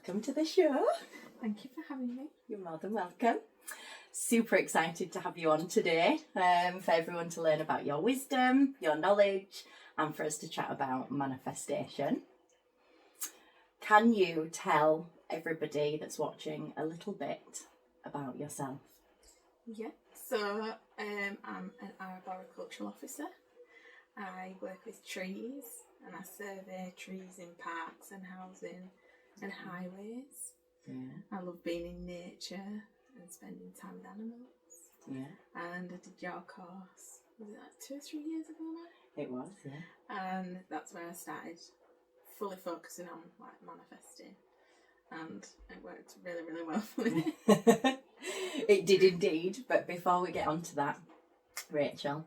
welcome to the show. Thank you for having me. You're more than welcome. Super excited to have you on today, for everyone to learn about your wisdom, your knowledge, and for us to chat about manifestation. Can you tell everybody that's watching a little bit about yourself? Yeah, so I'm an arboricultural officer. I work with trees and I survey trees in parks and housing and highways. Yeah. I love being in nature and spending time with animals. Yeah. And I did your course, was it like 2 or 3 years ago now? It was, yeah. And that's where I started fully focusing on like manifesting. And it worked really, really well for me. It did indeed, but before we get on to that, Rachel,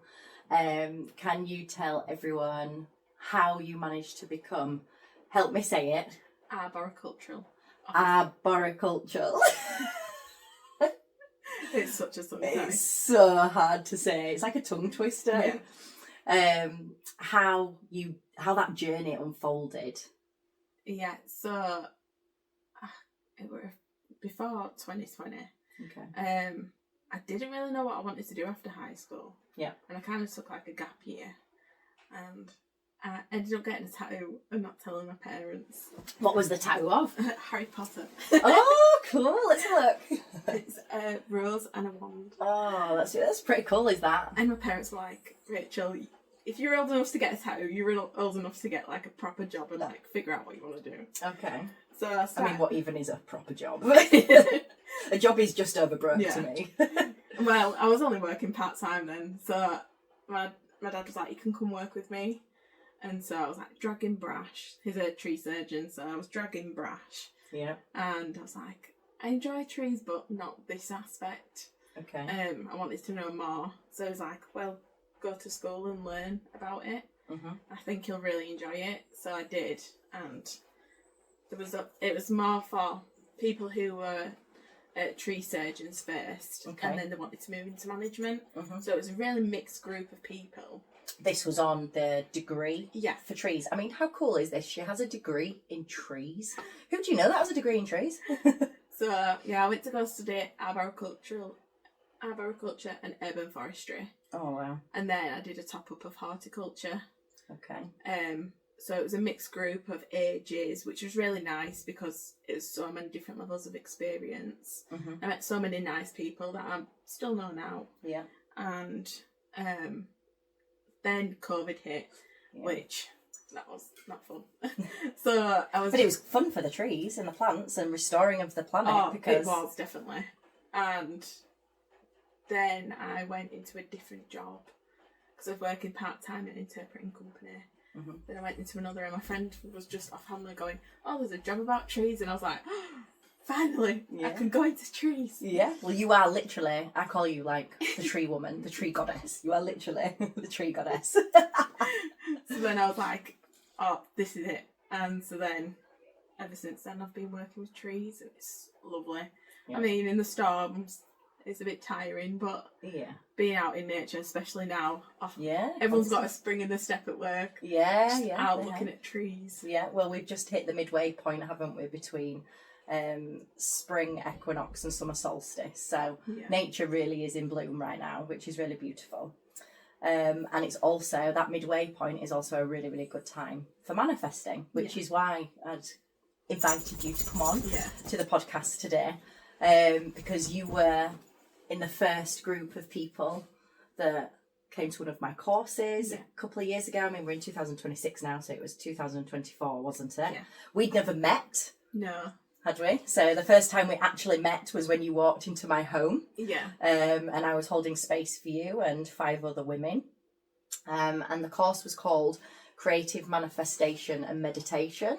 can you tell everyone how you managed to become, help me say it, Arboricultural. arboricultural. It's such a tongue It's so hard to say. It's like a tongue twister. Yeah. How that journey unfolded. Yeah, so it was before 2020. Okay. I didn't really know what I wanted to do after high school. Yeah. And I kind of took like a gap year. And I ended up getting a tattoo and not telling my parents. What was the tattoo of? Harry Potter. Oh, cool. Let's have a look. It's a rose and a wand. Oh, that's pretty cool, is that? And my parents were like, Rachel, if you're old enough to get a tattoo, you're old enough to get like a proper job and like figure out what you want to do. Okay. So I mean, what even is a proper job? A job is just over broke to me. Well, I was only working part-time then, so my dad was like, you can come work with me. And so I was like dragging brash. He's a tree surgeon, so I was dragging brash. Yeah. And I was like, I enjoy trees, but not this aspect. Okay. I wanted to know more. So I was like, well, go to school and learn about it. Mm-hmm. I think you'll really enjoy it. So I did. And it was more for people who were tree surgeons first. Okay. And then they wanted to move into management. Mm-hmm. So it was a really mixed group of people. This was on the degree Yeah. for trees. I mean, how cool is this? She has a degree in trees. Who do you know that has a degree in trees? So, yeah, I went to go study arboriculture and urban forestry. Oh, wow. And then I did a top-up of horticulture. Okay. So it was a mixed group of ages, which was really nice because it was so many different levels of experience. Mm-hmm. I met so many nice people that I still know now. Yeah. And then COVID hit, which that was not fun. So I was. But it was fun for the trees and the plants and restoring of the planet. Oh, because it was definitely. And then I went into a different job because I was working part-time in an interpreting company. Mm-hmm. Then I went into another and my friend was just offhandedly going, oh, there's a job about trees. And I was like, oh, finally, I can go into trees. Yeah. Well, you are literally, I call you like the tree woman, the tree goddess. You are literally the tree goddess. So then I was like, oh, this is it. And so then, ever since then, I've been working with trees. It's lovely. Yeah. I mean, in the storms, it's a bit tiring, but being out in nature, especially now, everyone's got a spring in the step at work. Out looking at trees. Yeah, well, we've just hit the midway point, haven't we, between spring equinox and summer solstice. So nature really is in bloom right now, which is really beautiful. And it's also, that midway point is also a really, really good time for manifesting, which is why I'd invited you to come on to the podcast today, because you were in the first group of people that came to one of my courses a couple of years ago. I mean, we're in 2026 now, so it was 2024, wasn't it? Yeah. We'd never met. No. Had we? So the first time we actually met was when you walked into my home. Yeah. And I was holding space for you and 5 other women. And the course was called Creative Manifestation and Meditation.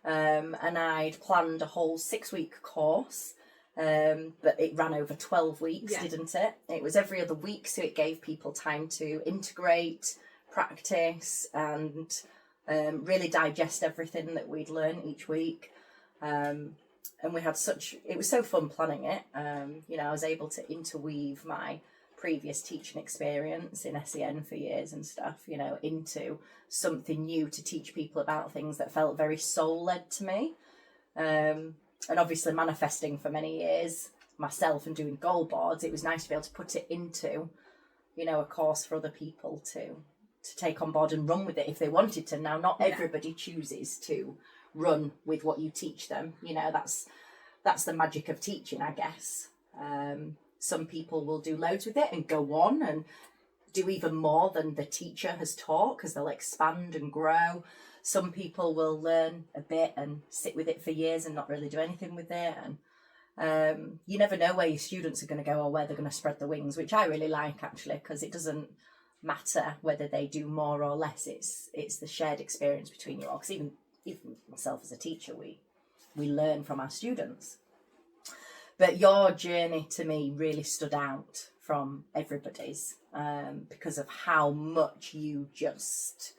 And I'd planned a whole 6-week course. But it ran over 12 weeks, didn't it? It was every other week, so it gave people time to integrate, practice, and really digest everything that we'd learn each week. And we had it was so fun planning it. I was able to interweave my previous teaching experience in SEN for years and stuff, into something new to teach people about things that felt very soul-led to me. And obviously manifesting for many years myself and doing goal boards, it was nice to be able to put it into, you know, a course for other people to take on board and run with it if they wanted to. Now, not everybody chooses to run with what you teach them. You know, that's the magic of teaching, I guess. Some people will do loads with it and go on and do even more than the teacher has taught, because they'll expand and grow. Some people will learn a bit and sit with it for years and not really do anything with it. And you never know where your students are going to go or where they're going to spread the wings, which I really like, actually, because it doesn't matter whether they do more or less. It's the shared experience between you all, because even myself as a teacher, we learn from our students. But your journey to me really stood out from everybody's, because of how much you just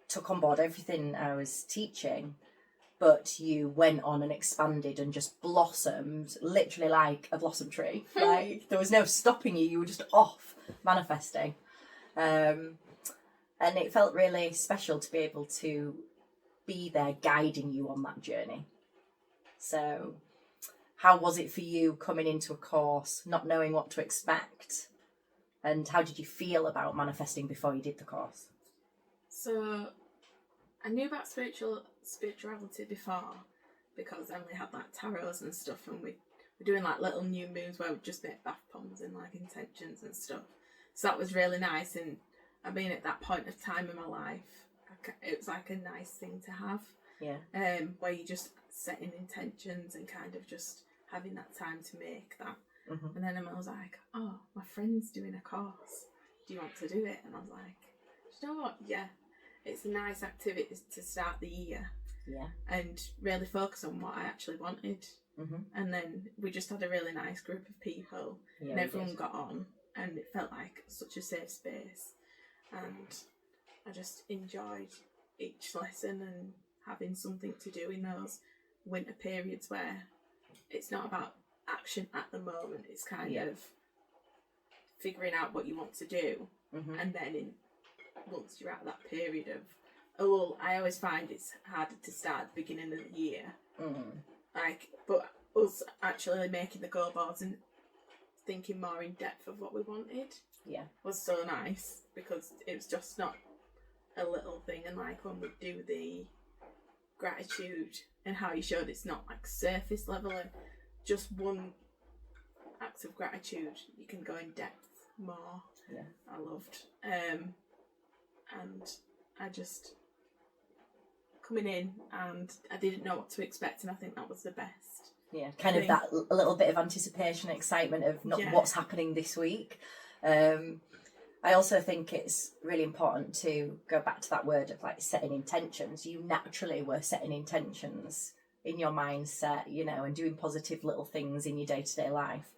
took on board everything I was teaching, but you went on and expanded and just blossomed, literally like a blossom tree. Like, there was no stopping you. You were just off manifesting. And it felt really special to be able to be there guiding you on that journey. So how was it for you coming into a course, not knowing what to expect? And how did you feel about manifesting before you did the course? So I knew about spirituality before, because Emily had like tarots and stuff, and we were doing like little new moons where we just make bath bombs and like intentions and stuff. So that was really nice. And I mean, at that point of time in my life, it was like a nice thing to have. Yeah. Where you just setting intentions and kind of just having that time to make that. Mm-hmm. And then Emma was like, "Oh, my friend's doing a course. Do you want to do it?" And I was like, "You know what? Yeah, it's a nice activity to start the year." Yeah. And really focus on what I actually wanted. Mm-hmm. And then we just had a really nice group of people, and everyone got on, and it felt like such a safe space. And I just enjoyed each lesson and having something to do in those winter periods where it's not about action at the moment. It's kind of figuring out what you want to do. Mm-hmm. And then once you're at that period of, I always find it's harder to start at the beginning of the year. Mm-hmm. But us actually making the goal boards and thinking more in depth of what we wanted was so nice, because it was just not a little thing. And like when we do the gratitude and how you showed, it's not like surface level and just one act of gratitude, you can go in depth more. I loved and I just coming in, and I didn't know what to expect, and I think that was the best. Kind of that a little bit of anticipation, excitement of what's happening this week. I also think it's really important to go back to that word of like setting intentions. You naturally were setting intentions in your mindset, you know, and doing positive little things in your day-to-day life.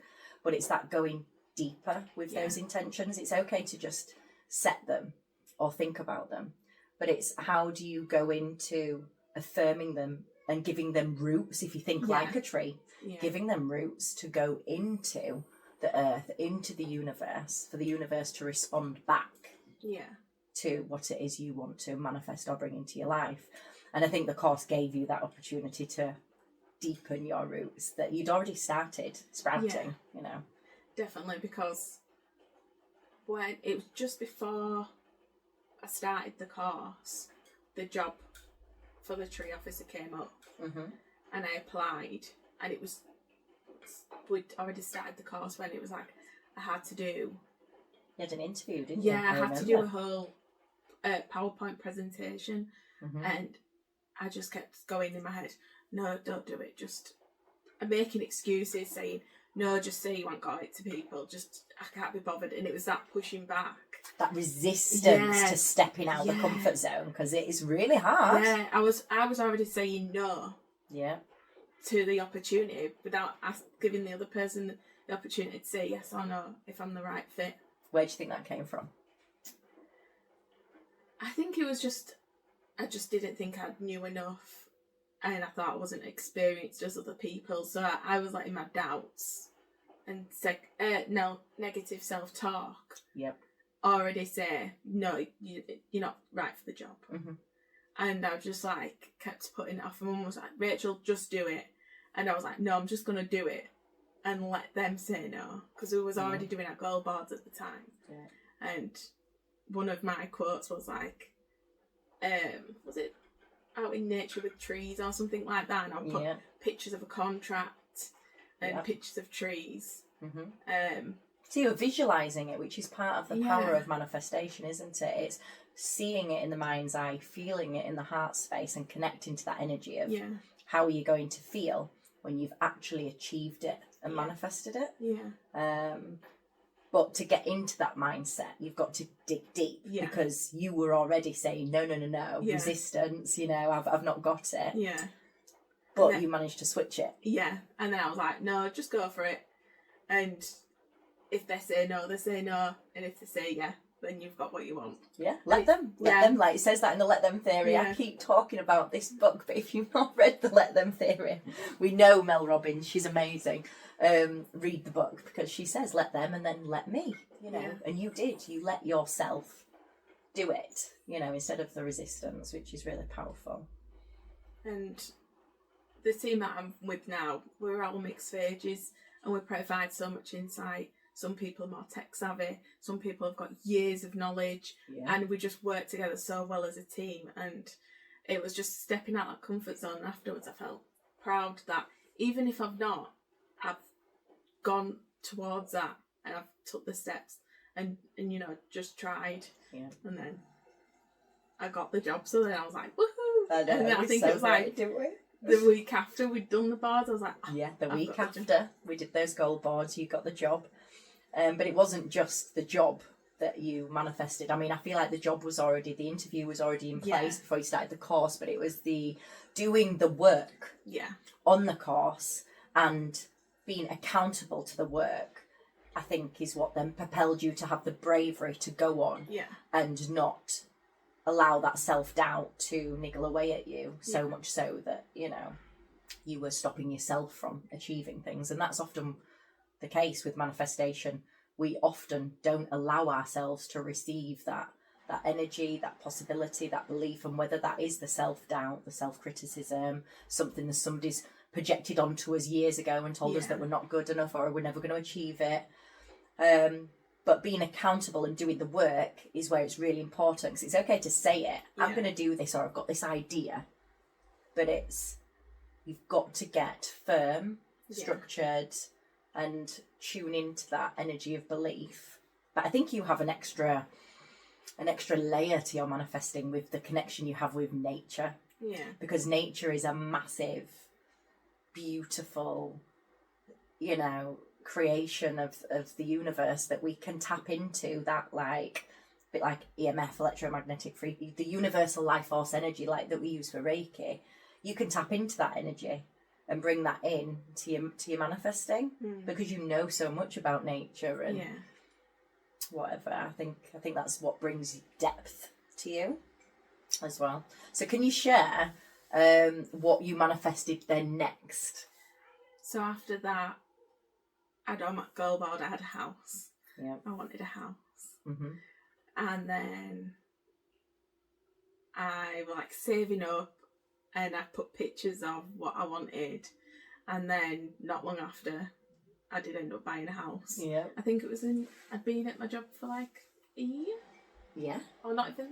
But it's that going deeper with those intentions. It's okay to just set them or think about them, but it's how do you go into affirming them and giving them roots, if you think like a tree, giving them roots to go into the earth, into the universe, for the universe to respond back to what it is you want to manifest or bring into your life. And I think the course gave you that opportunity to deepen your roots that you'd already started sprouting, you know. Definitely, because when it was just before I started the course, the job for the tree officer came up, and I applied, and it was, we'd already started the course when it was like I had to do. You had an interview, didn't you? Yeah, I had to do a whole PowerPoint presentation, and I just kept going in my head, no, don't do it. Just I'm making excuses, saying no, just say you haven't got it to people. Just I can't be bothered, and it was that pushing back, that resistance to stepping out of the comfort zone, because it is really hard. Yeah, I was already saying no. To the opportunity without giving the other person the opportunity to say yes or no if I'm the right fit. Where do you think that came from? I think it was just, I just didn't think I knew enough, and I thought I wasn't experienced as other people, so I was letting my doubts and negative self-talk already say no, you're not right for the job. And I just like kept putting it off, and Mum was like, Rachel, just do it. And I was like, no, I'm just going to do it and let them say no. Because we was already doing our goal boards at the time. Yeah. And one of my quotes was like, was it out in nature with trees or something like that? And I'll put pictures of a contract and pictures of trees. Mm-hmm. So you're visualising it, which is part of the power of manifestation, isn't it? It's seeing it in the mind's eye, feeling it in the heart space, and connecting to that energy of how are you going to feel when you've actually achieved it and manifested it. Yeah. But to get into that mindset, you've got to dig deep because you were already saying, no, resistance, I've not got it. Yeah. But then, you managed to switch it. Yeah. And then I was like, no, just go for it. And if they say no, they say no. And if they say yeah, then you've got what you want. Yeah, let them. Like it says that in the Let Them theory. I keep talking about this book, but if you've not read the Let Them theory, we know Mel Robbins, she's amazing. Read the book because she says let them and then let me, and you did. You let yourself do it, instead of the resistance, which is really powerful. And the team that I'm with now, we're all mixed ages and we provide so much insight. Some people are more tech savvy, some people have got years of knowledge, and we just work together so well as a team. And it was just stepping out that comfort zone. Afterwards, I felt proud that even if I've gone towards that and I've took the steps and just tried, and then I got the job. So then I was like, woohoo! I know, and then I think it was great, like, didn't we? The week after we'd done the boards, I was like, the week after we did those goal boards, you got the job. But it wasn't just the job that you manifested. I mean, I feel like the interview was already in place before you started the course, but it was the doing the work on the course and being accountable to the work, I think, is what then propelled you to have the bravery to go on and not allow that self-doubt to niggle away at you so much so that, you were stopping yourself from achieving things. And that's often the case with manifestation. We often don't allow ourselves to receive that energy, that possibility, that belief, and whether that is the self-doubt, the self-criticism, something that somebody's projected onto us years ago and told us that we're not good enough or we're never going to achieve it. But being accountable and doing the work is where it's really important, because it's okay to say it. I'm going to do this, or I've got this idea. But you've got to get firm, structured, and tune into that energy of belief. But I think you have an extra layer to your manifesting with the connection you have with nature. Yeah. Because nature is a massive, beautiful, creation of the universe that we can tap into, that like a bit like EMF, electromagnetic free, the universal life force energy like that we use for Reiki. You can tap into that energy and bring that in to your manifesting because you know so much about nature and whatever. I think that's what brings depth to you as well. So can you share what you manifested then next? So after that, I'd on my goal board, I had a house. Yeah. I wanted a house. Mm-hmm. And then I was like saving up and I put pictures of what I wanted. And then not long after, I did end up buying a house. Yeah. I think it was I'd been at my job for like a year. Yeah. Or not even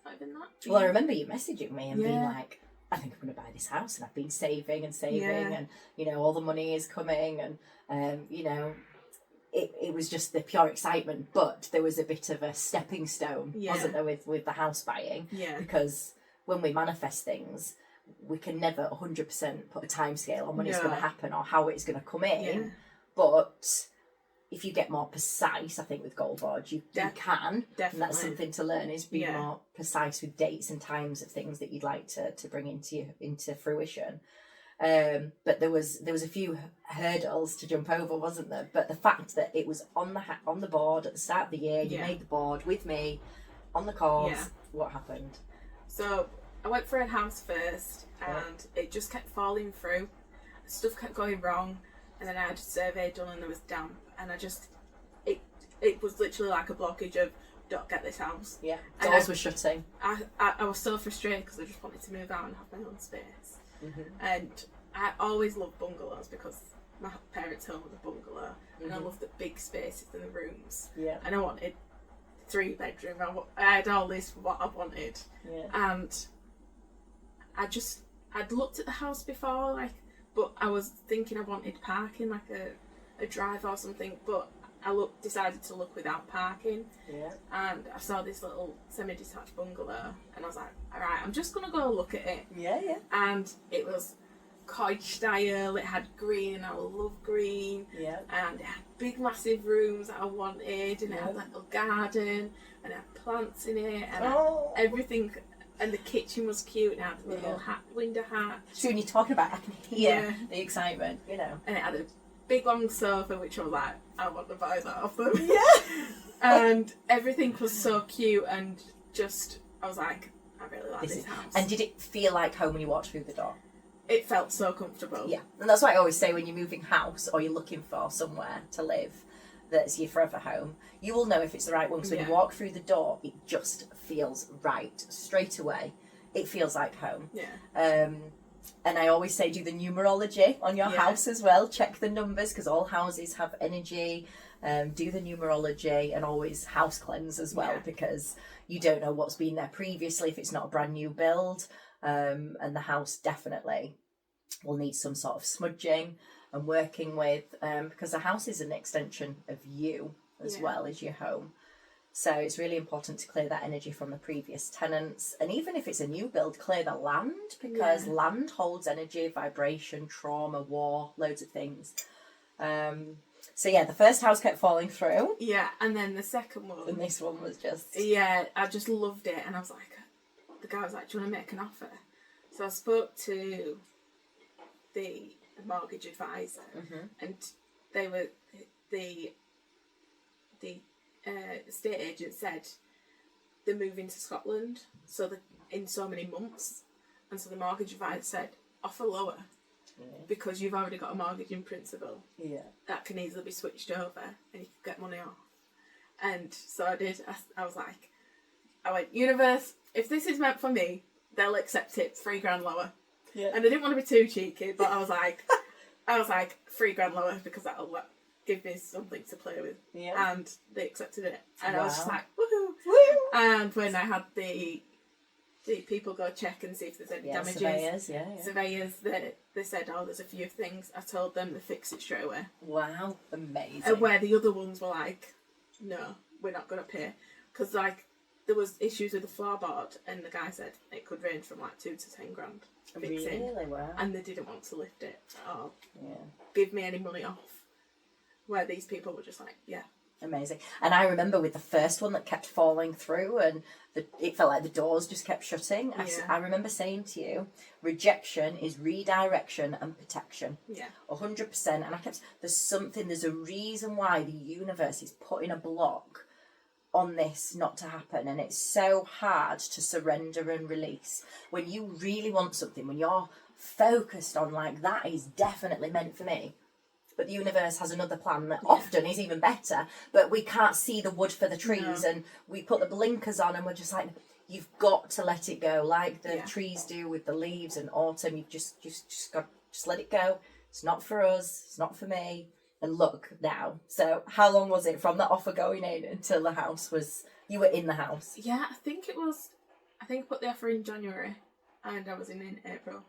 that. Well, I remember you messaging me and being like, I think I'm going to buy this house, and I've been saving and all the money is coming, and it was just the pure excitement. But there was a bit of a stepping stone, wasn't there, with the house buying? Yeah. Because when we manifest things, we can never 100% put a time scale on when it's going to happen or how it's going to come in. Yeah. But if you get more precise, I think with goal boards, you can. Definitely. And that's something to learn, is be more precise with dates and times of things that you'd like to bring into fruition. But there was a few hurdles to jump over, wasn't there? But the fact that it was on the board at the start of the year, you made the board with me on the course. What happened? So I went for a house first, and it just kept falling through. Stuff kept going wrong, and then I had a survey done, and there was damp, and it was literally like a blockage of don't get this house. Yeah, doors were shutting. I was so frustrated because I just wanted to move out and have my own space. Mm-hmm. And I always loved bungalows because my parents' home was a bungalow, and I loved the big spaces in the rooms. Yeah. And I wanted 3 bedroom. I had all this what I wanted. Yeah. And I'd looked at the house before, like, but I was thinking I wanted parking, like a drive or something, but I decided to look without parking. Yeah. And I saw this little semi-detached bungalow, and I was like, alright, I'm just going to go look at it. Yeah, yeah. And it was cottage style, it had green, and I love green. Yeah. And it had big massive rooms that I wanted, and it had like a little garden, and it had plants in it, and everything. And the kitchen was cute, and it had a little window hatch. So when you're talking about, I can hear the excitement, you know. And it had a big long sofa, which I was like, I want to buy that off them. Yeah. And everything was so cute, and just, I was like, I really like this house. And did it feel like home when you walked through the door? It felt so comfortable. Yeah. And that's what I always say when you're moving house or you're looking for somewhere to live that's your forever home, you will know if it's the right one. Because when you walk through the door, it just feels right. Straight away, it feels like home. Yeah. And I always say do the numerology on your house as well. Check the numbers because all houses have energy. Do the numerology and always house cleanse as well because you don't know what's been there previously if it's not a brand new build. And the house definitely will need some sort of smudging and working with because the house is an extension of you as well as your home. So it's really important to clear that energy from the previous tenants. And even if it's a new build, clear the land because land holds energy, vibration, trauma, war, loads of things. So yeah, the first house kept falling through. Yeah, and then the second one. And this one was just... Yeah, I just loved it. And I was like, the guy was like, do you want to make an offer? So I spoke to the mortgage advisor and they were, the estate agent said they're moving to Scotland in so many months. And so the mortgage advisor said, offer lower. Because you've already got a mortgage in principle that can easily be switched over and you can get money off. And so I did. I was like, I went, universe, if this is meant for me, they'll accept it $3,000 lower. And I didn't want to be too cheeky, but I was like $3,000 lower because that'll give me something to play with. And they accepted it, and I was just like, woohoo! And when I had the people go check and see if there's any damages. Surveyors, they said, oh, there's a few things. I told them to fix it straight away. Wow, amazing. And where the other ones were like, no, we're not going to pay. Because, like, there was issues with the floorboard, and the guy said it could range from, like, 2 to 10 grand fixing. Really? Wow. And they didn't want to lift it or give me any money off. Where these people were just like, amazing. And I remember with the first one that kept falling through and it felt like the doors just kept shutting. I remember saying to you, rejection is redirection and protection. 100%. And I kept, there's a reason why the universe is putting a block on this not to happen. And it's so hard to surrender and release. When you really want something, when you're focused on like, that is definitely meant for me. But the universe has another plan that often is even better, but we can't see the wood for the trees and we put the blinkers on and we're just like, you've got to let it go like the trees do with the leaves and autumn. You've just got to let it go. It's not for us. It's not for me. And look now. So how long was it from the offer going in until the house you were in the house? Yeah, I think I put the offer in January and I was in April.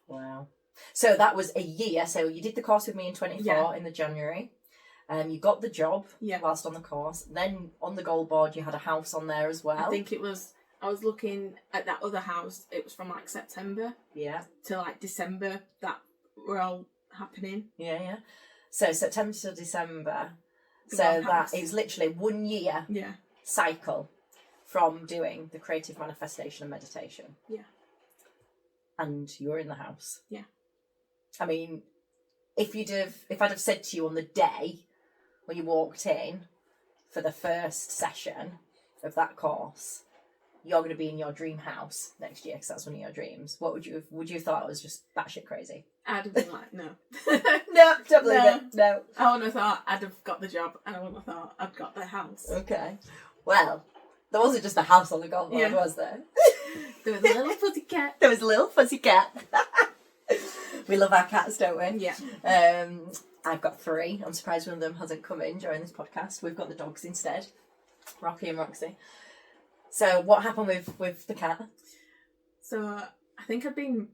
Wow. So that was a year. So you did the course with me in 24 in the January. You got the job whilst on the course. Then on the goal board, you had a house on there as well. I think I was looking at that other house. It was from like September to like December that were all happening. Yeah. So September to December. So that is literally 1 year cycle from doing the creative manifestation and meditation. Yeah. And you're in the house. Yeah. I mean, if I'd have said to you on the day when you walked in for the first session of that course, you're going to be in your dream house next year because that's one of your dreams, what would you have thought it was just batshit crazy? I'd have been like, no. No, don't believe it. No. I wouldn't have thought I'd have got the job and I wouldn't have thought I'd got the house. Okay. Well, there wasn't just a house on the goal board, was there? There was a little fuzzy cat. There was a little fuzzy cat. We love our cats, don't we? Yeah. I've got 3. I'm surprised one of them hasn't come in during this podcast. We've got the dogs instead, Rocky and Roxy. So what happened with the cat? So I think I'd been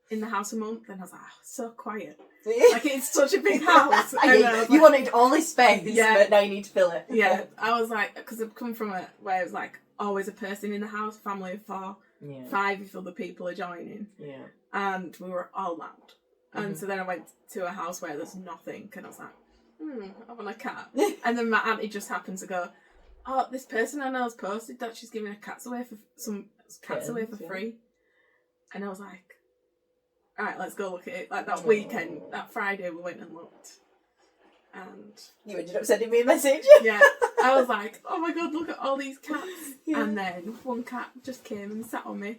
in the house a month and I was like, oh, it's so quiet. Yeah. Like, it's such a big house. And you wanted all this space, yeah. but now you need to fill it. Yeah, I was like, because I've come from where it was like always a person in the house, family of 4, 5 if other people are joining. Yeah. And we were all loud. And so then I went to a house where there's nothing, and I was like, I want a cat. And then my auntie just happened to go, oh, this person I know has posted that she's giving cats away for free. And I was like, all right, let's go look at it. Like that weekend, that Friday, we went and looked. And you ended up sending me a message. Yeah, I was like, oh my god, look at all these cats. Yeah. And then one cat just came and sat on me,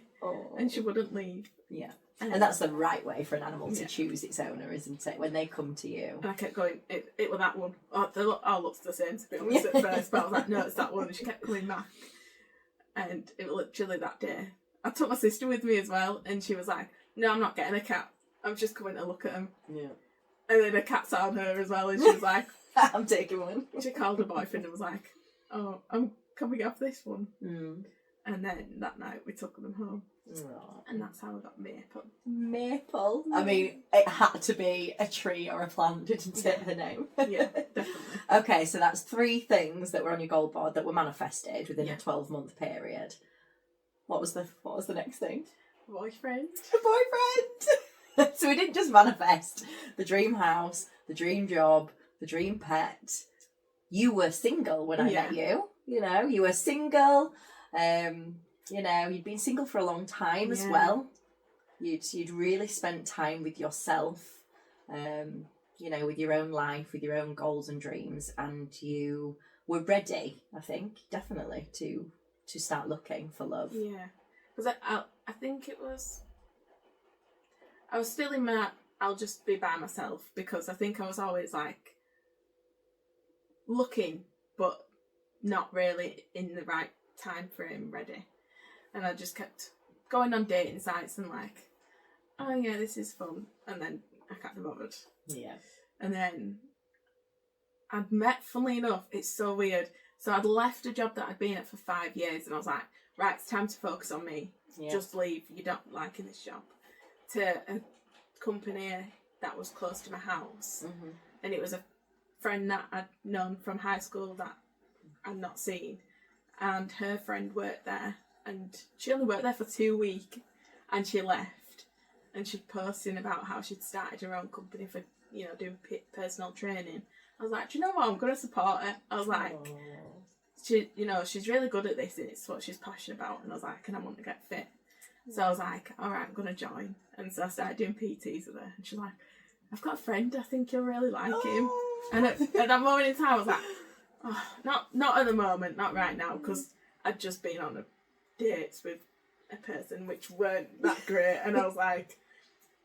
and she wouldn't leave. Yeah. And that's the right way for an animal to choose its owner, isn't it? When they come to you. And I kept going, it was that one. Oh, they all looked the same to be honest at first, but I was like, no, it's that one. And she kept coming back. And it was literally that day. I took my sister with me as well, and she was like, no, I'm not getting a cat. I'm just coming to look at him. Yeah. And then a cat sat on her as well, and she was like, I'm taking one. She called her boyfriend and was like, oh, I'm coming off this one. And then that night we took them home. Aww. And that's how I got Maple. Maple? I mean, it had to be a tree or a plant, didn't it, the name? Yeah, definitely. Okay, so that's 3 things that were on your goal board that were manifested within a 12-month period. What was the next thing? Boyfriend. A boyfriend! So we didn't just manifest the dream house, the dream job, the dream pet. You were single when I met you. You know, you were single. You know, you'd been single for a long time as well. You'd really spent time with yourself, you know, with your own life, with your own goals and dreams, and you were ready, I think, definitely, to start looking for love. Yeah, because I think it was... I was still in my I'll just be by myself, because I think I was always like looking, but not really in the right time frame ready. And I just kept going on dating sites and like, oh yeah, this is fun. And then I can't be bothered. Yeah. And then I'd met, funnily enough, it's so weird. So I'd left a job that I'd been at for 5 years, and I was like, right, it's time to focus on me. Yeah. Just leave. You don't like in this job. To a company that was close to my house. Mm-hmm. And it was a friend that I'd known from high school that I'd not seen. And her friend worked there. And she only worked there for 2 weeks, and she left. And she'd posting about how she'd started her own company for, you know, doing personal training. I was like, do you know what? I'm going to support her. I was like, she, you know, she's really good at this. It's what she's passionate about. And I was like, and I want to get fit. So I was like, all right, I'm going to join. And so I started doing PTs with her. And she's like, I've got a friend. I think you'll really like him. And at that moment in time, I was like, oh, not at the moment, not right now, because I'd just been on a dates with a person which weren't that great, and I was like,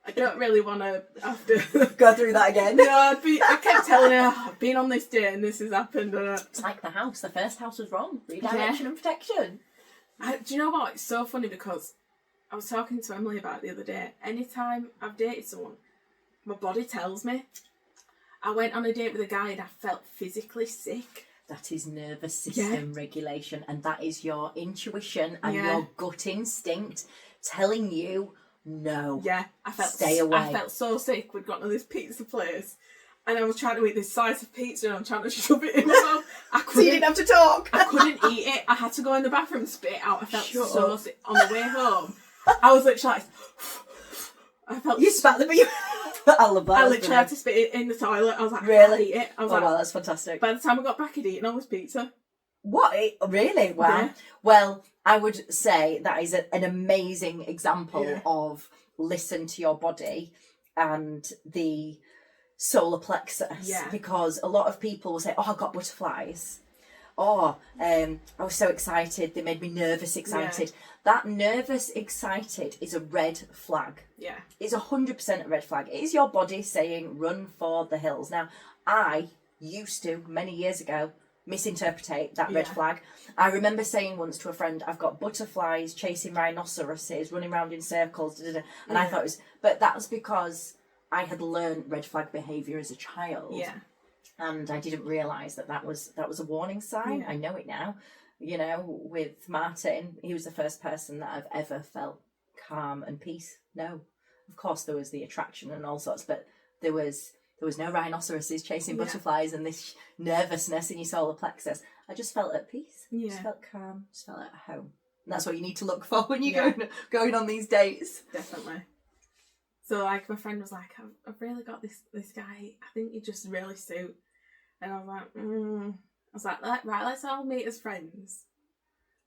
I don't really want to have to go through that again. No, I kept telling her, oh, I've been on this date and this has happened. It's like the house. The first house was wrong. Redirection and protection. Do you know what? It's so funny, because I was talking to Emily about it the other day. Anytime I've dated someone, my body tells me. I went on a date with a guy and I felt physically sick. That is nervous system regulation, and that is your intuition and your gut instinct telling you no. Yeah, stay away. I felt so sick. We'd gotten to this pizza place, and I was trying to eat this slice of pizza, and I'm trying to shove it in my mouth. I couldn't. So you didn't have to talk. I couldn't eat it. I had to go in the bathroom and spit it out. I felt so sick. On the way home, I was literally like, I felt. You spat the beef. I love that. I literally had to spit it in the toilet. I was like, really? I can't eat it. I was like, wow, that's fantastic. By the time I got back, I'd eaten all this pizza. What? Really? Wow. Yeah. Well, I would say that is an amazing example of listen to your body and the solar plexus. Yeah. Because a lot of people will say, oh, I got butterflies. Oh, I was so excited. They made me nervous excited. Yeah. That nervous excited is a red flag. Yeah. It's 100% a red flag. It is your body saying run for the hills. Now, I used to, many years ago, misinterpret that red flag. I remember saying once to a friend, I've got butterflies chasing rhinoceroses, running around in circles, and I thought it was, but that's because I had learned red flag behaviour as a child. Yeah. And I didn't realise that was a warning sign. Yeah. I know it now. You know, with Martin, he was the first person that I've ever felt calm and peace. No. Of course there was the attraction and all sorts, but there was no rhinoceroses chasing butterflies and this nervousness in your solar plexus. I just felt at peace. Yeah. Just felt calm. Just felt at home. And that's what you need to look for when you're going on these dates. Definitely. So like my friend was like, I've really got this guy. I think you just really suit. And I was like, right, let's all meet as friends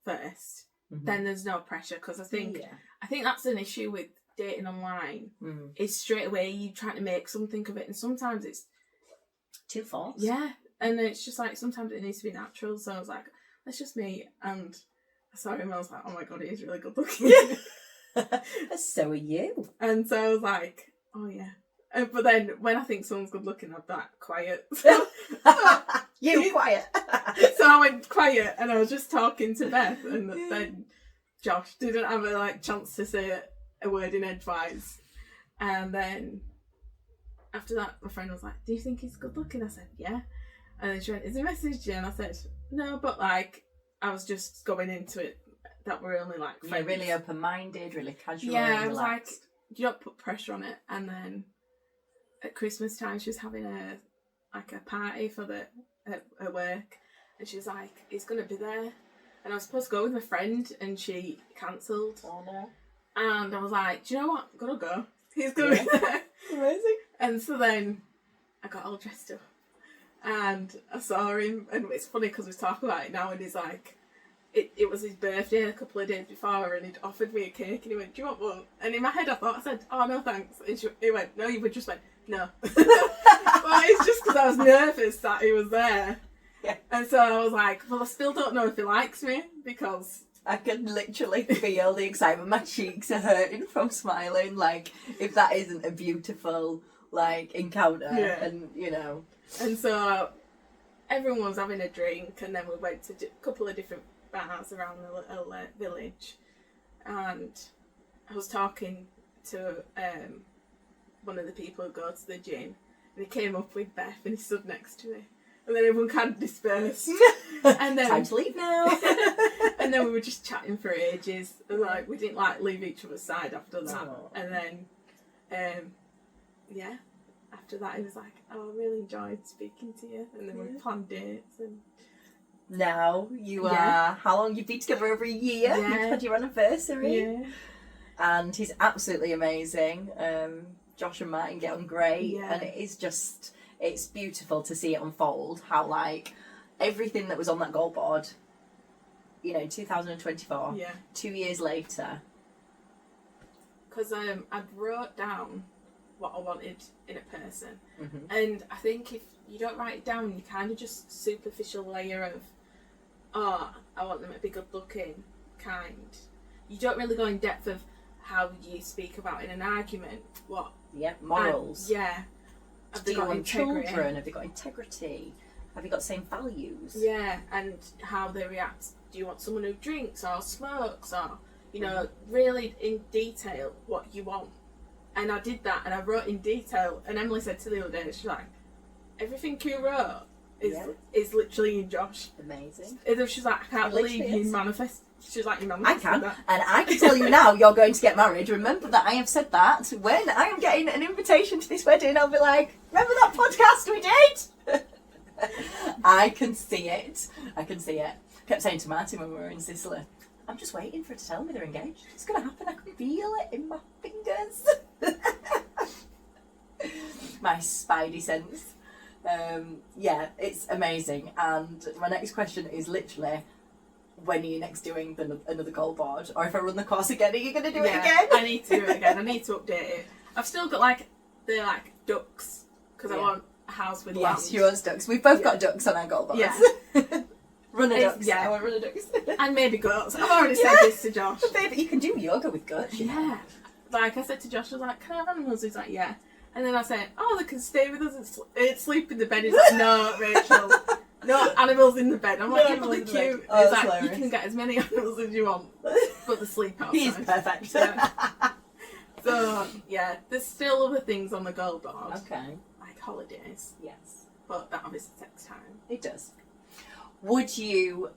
first. Mm-hmm. Then there's no pressure, because I think that's an issue with dating online. Is straight away you trying to make something of it, and sometimes it's too false. Yeah, and it's just like sometimes it needs to be natural. So I was like, let's just meet. And I saw him and I was like, oh my god, he is really good looking. So are you. And so I was like, oh yeah. But then when I think someone's good looking, I'm that quiet. You quiet. So I went quiet and I was just talking to Beth, and then Josh didn't have a chance to say a word in edgewise. And then after that, my friend was like, do you think he's good looking? I said, yeah. And then she went, is he messaged you? And I said, no, but I was just going into it that we're only friends. Yeah, really open-minded, really casual. Yeah, and I was like, relaxed. you don't put pressure on it. And then at Christmas time, she was having a party for her work, and she was like, he's gonna be there. And I was supposed to go with my friend, and she cancelled. Oh no. And I was like, do you know what? I'm gonna go. He's gonna be there. Amazing. And so then I got all dressed up, and I saw him, and it's funny because we talk about it now, and he's like, it was his birthday a couple of days before, and he'd offered me a cake, and he went, do you want one? And in my head I said, oh no thanks. And he went, no, you just went, no. Well, it's just because I was nervous that he was there. Yeah. And so I was like, well, I still don't know if he likes me, because I can literally feel the excitement. My cheeks are hurting from smiling. If that isn't a beautiful, encounter. Yeah. And, And so everyone was having a drink, and then we went to a couple of different bars around the little village. And I was talking to one of the people who go to the gym, and he came up with Beth, and he stood next to me. And then everyone kind of dispersed. And then, time to leave now. And then we were just chatting for ages. And we didn't leave each other's side after that. Aww. And then, after that he was like, oh, I really enjoyed speaking to you. And then we planned dates. And now you are, how long? You've been together over a year. Yeah. You've had your anniversary. Yeah. And he's absolutely amazing. Josh and Martin get on great. Yeah. And it is just, it's beautiful to see it unfold. How everything that was on that goal board, 2024, 2 years later. Because I wrote down what I wanted in a person. Mm-hmm. And I think if you don't write it down, you kind of just superficial layer of, oh, I want them to be good looking, kind. You don't really go in depth of how you speak about in an argument. What? Yeah, morals. Have they got children? Have they got integrity? Have you got the same values? Yeah, and how they react. Do you want someone who drinks or smokes, or really in detail what you want? And I did that, and I wrote in detail. And Emily said to the other day, she's like, everything you wrote is literally in Josh. Amazing. And she's like, I can't believe you manifest. She's like, you manifested I can, that. and I can tell you now, you're going to get married. Remember that I have said that. When I am getting an invitation to this wedding, I'll be like, remember that podcast we did? I can see it. I kept saying to Martin when we were in Sicily, I'm just waiting for it to tell me they're engaged. It's going to happen. I can feel it in my fingers. My spidey sense. It's amazing. And my next question is literally, when are you next doing another goal board? Or if I run the course again, are you going to do it again? I need to do it again. I need to update it. I've still got the ducks, because I want a house with land. Yes, yours ducks. We've both got ducks on our goal boards. Yeah. Runner ducks. Yeah, I want runner ducks. And maybe goats. I've already said this to Josh. But baby, you can do yoga with goats. Yeah. I said to Josh, I was like, can I have animals? He's like, yeah. And then I said, oh, they can stay with us and sleep in the bed. He's like, no, Rachel. No animals in the bed. I'm like, yeah, but they're cute. Oh, he's like, hilarious. you can get as many animals as you want, but they sleep outside. He's perfect. Yeah. So yeah, there's still other things on the goal board, Okay. like holidays, Yes. but that obviously takes time. It does. Would you,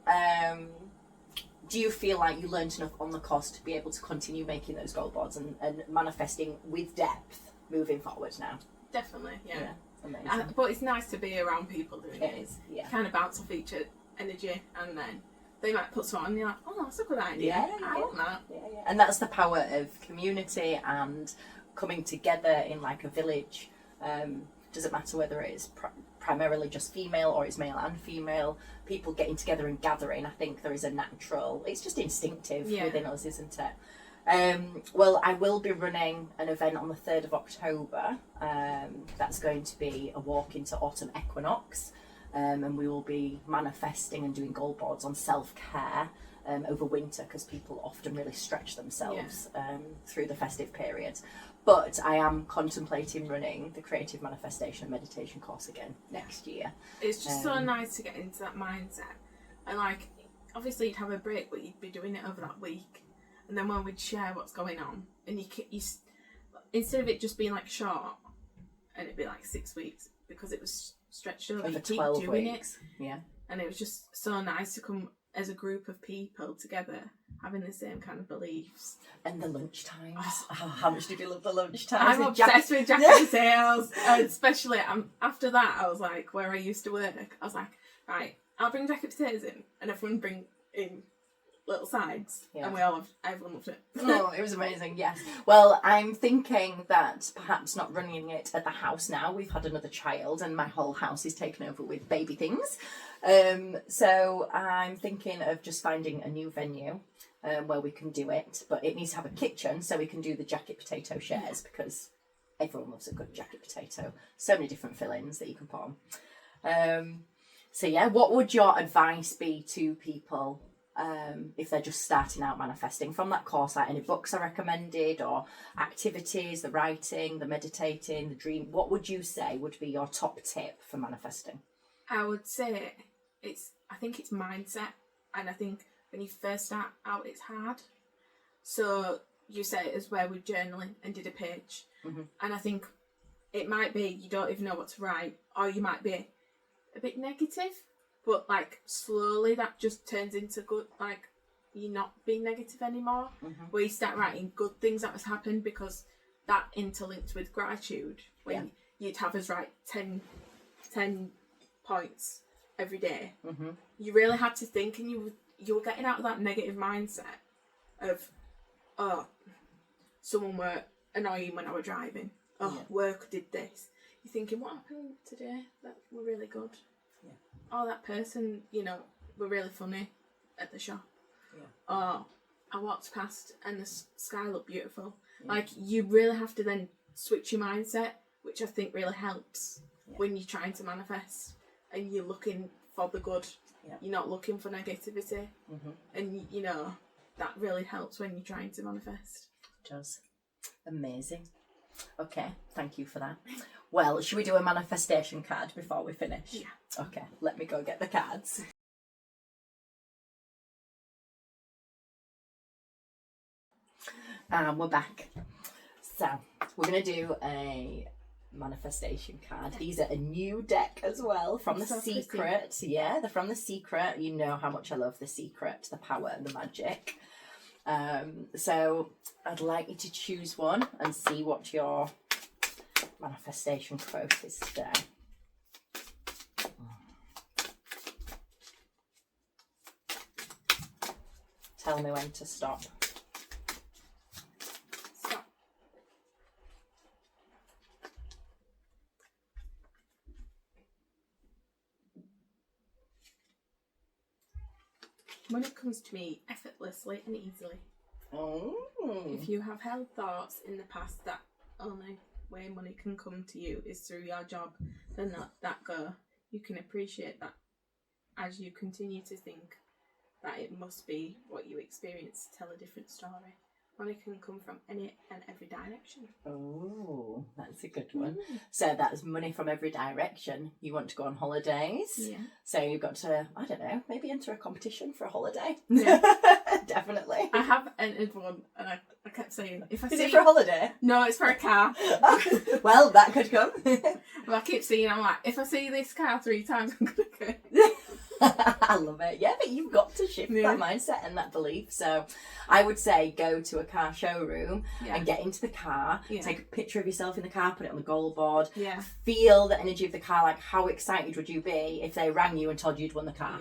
do you feel like you learnt enough on the course to be able to continue making those goal boards and manifesting with depth moving forward now? Definitely, yeah. Amazing. But it's nice to be around people doing it. It is, yeah. Kind of bounce off each energy, and then they might put something on and you're like, oh, that's a good idea. Yeah, I want that. Yeah. And that's the power of community and coming together in like a village. Doesn't matter whether it is primarily just female or it's male and female. People getting together and gathering, I think there is a natural, it's just instinctive within us, isn't it? Well, I will be running an event on the 3rd of October. That's going to be a walk into autumn equinox. And we will be manifesting and doing goal boards on self-care over winter, because people often really stretch themselves through the festive period. But I am contemplating running the creative manifestation and meditation course again next year. It's just so nice to get into that mindset. And like, obviously you'd have a break, but you'd be doing it over that week. And then when we'd share what's going on, and you instead of it just being like short, and it'd be like 6 weeks, because it was stretched over, you keep 12 doing weeks. it. Yeah. And it was just so nice to come as a group of people together, having the same kind of beliefs. And the lunch times. Oh, how much did you love the lunch times? I'm obsessed with Japanese sales. Especially after that, I was like, where I used to work, I was like, right, I'll bring jacket potatoes in, and everyone bring in little sides, and everyone loved it. Oh, it was amazing, yes. Well, I'm thinking that perhaps not running it at the house now. We've had another child and my whole house is taken over with baby things. So I'm thinking of just finding a new venue where we can do it, but it needs to have a kitchen so we can do the jacket potato shares, because everyone loves a good jacket potato. So many different fillings that you can put on. So yeah, what would your advice be to people if they're just starting out manifesting from that course? Like, any books are recommended, or activities, the writing, the meditating, the dream? What would you say would be your top tip for manifesting? I would say I think it's mindset, and I think when you first start out it's hard. So you said it as where we're journaling and did a page, and I think it might be you don't even know what to write, or you might be a bit negative. But like slowly that just turns into good, like you're not being negative anymore. Where you start writing good things that has happened, because that interlinked with gratitude. When you'd have us write 10 points every day. You really had to think, and you were getting out of that negative mindset of, oh, someone were annoying when I were driving. Oh, work did this. You're thinking, what happened today? That were really good. Oh, that person, were really funny at the shop. Oh, I walked past and the sky looked beautiful. Like, you really have to then switch your mindset, which I think really helps when you're trying to manifest and you're looking for the good. You're not looking for negativity. And, that really helps when you're trying to manifest. It does. Amazing. Okay, thank you for that. Well, should we do a manifestation card before we finish? Yeah. Okay, let me go get the cards. And we're back. So, we're going to do a manifestation card. These are a new deck as well from The Secret. Pretty. Yeah, they're from The Secret. You know how much I love The Secret, the power and the magic. So, I'd like you to choose one and see what your manifestation quote is today. Tell me when to stop. Stop. Money comes to me effortlessly and easily. Oh. If you have held thoughts in the past that only way money can come to you is through your job, then let that go. You can appreciate that as you continue to think that it must be what you experience to tell a different story. Money can come from any and every direction. Oh, that's a good one. So that's money from every direction. You want to go on holidays. Yeah. So you've got to, I don't know, maybe enter a competition for a holiday. Yeah. Definitely. I have entered one and I kept saying, if I Is see... it for a holiday? No, it's for a car. Well, that could come. Well, I keep seeing, I'm like, if I see this car 3 times, I'm going to go. I love it. Yeah, but you've got to shift that mindset and that belief. So I would say go to a car showroom and get into the car, take a picture of yourself in the car, put it on the goal board, feel the energy of the car. Like, how excited would you be if they rang you and told you you'd won the car?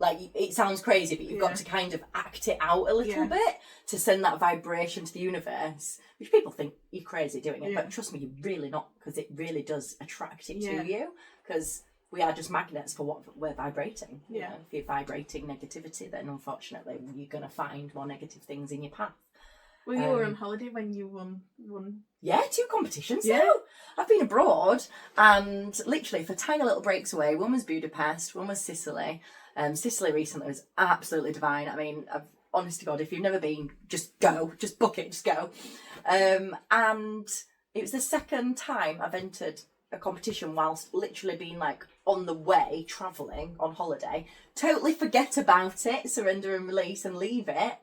Like, it sounds crazy, but you've got to kind of act it out a little bit to send that vibration to the universe, which people think you're crazy doing it, but trust me, you're really not, because it really does attract it to you, because we are just magnets for what we're vibrating. You know, if you're vibrating negativity, then unfortunately you're going to find more negative things in your path. Well, you were on holiday when you won. Yeah, 2 competitions now. I've been abroad, and literally for tiny little breaks away. One was Budapest, one was Sicily. Sicily recently was absolutely divine. I mean, honest to God, if you've never been, just go. Just book it, just go. And it was the second time I've entered a competition whilst literally being like on the way, travelling on holiday. Totally forget about it, surrender and release and leave it.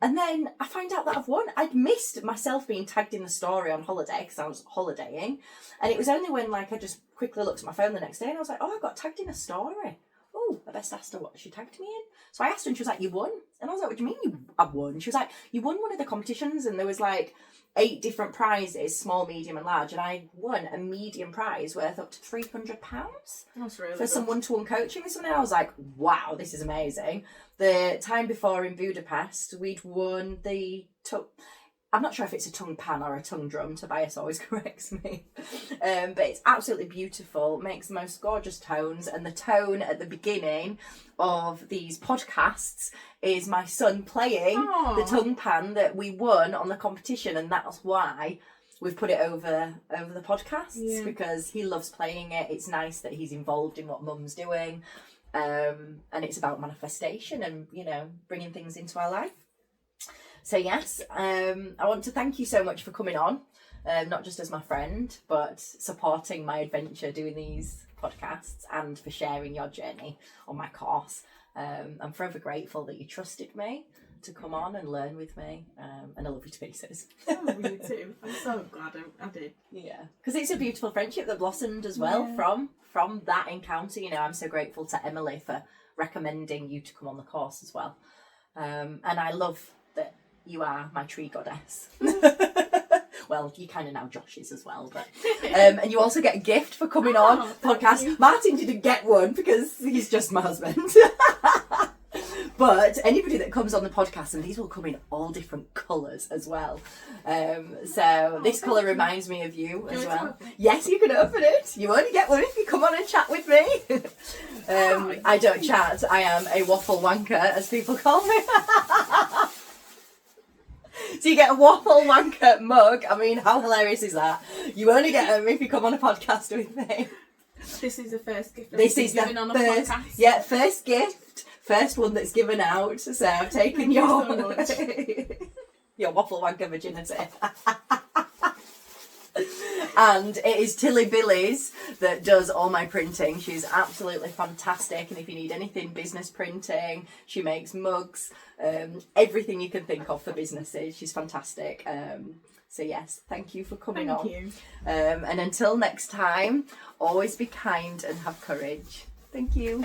And then I find out that I've won. I'd missed myself being tagged in the story on holiday because I was holidaying. And it was only when like I just quickly looked at my phone the next day and I was like, oh, I got tagged in a story. Oh, I best asked her what she tagged me in. So I asked her and she was like, you won? And I was like, what do you mean I've won? She was like, you won one of the competitions, and there was like 8 different prizes, small, medium and large, and I won a medium prize worth up to £300 That's really for good. some one-to-one coaching with someone. And I was like, wow, this is amazing. The time before in Budapest, we'd won the I'm not sure if it's a tongue pan or a tongue drum. Tobias always corrects me. But it's absolutely beautiful. Makes the most gorgeous tones. And the tone at the beginning of these podcasts is my son playing the tongue pan that we won on the competition. And that's why we've put it over the podcasts, because he loves playing it. It's nice that he's involved in what Mum's doing. And it's about manifestation and, you know, bringing things into our life. So yes, I want to thank you so much for coming on, not just as my friend, but supporting my adventure doing these podcasts and for sharing your journey on my course. I'm forever grateful that you trusted me to come on and learn with me, and I love you to pieces. Oh, me too. I'm so glad I did. Yeah, because it's a beautiful friendship that blossomed as well from that encounter. You know, I'm so grateful to Emily for recommending you to come on the course as well. And I love that you are my tree goddess. Well, you kind of now Josh's as well, but and you also get a gift for coming on podcast. Martin didn't get one because he's just my husband. But anybody that comes on the podcast, and these will come in all different colours as well. So this colour reminds me of you as well. Yes, you can open it. You only get one if you come on and chat with me. I don't chat. I am a waffle wanker, as people call me. So you get a waffle wanker mug. I mean, how hilarious is that? You only get them if you come on a podcast with me. This is the first gift given on a podcast. Yeah, first gift. First one that's given out. So I've taken your waffle wanker virginity. And it is Tilly Billy's that does all my printing. She's absolutely fantastic, and if you need anything business printing, she makes mugs, everything you can think of for businesses. She's fantastic. So yes, thank you for coming on. Thank you. And until next time, always be kind and have courage. Thank you.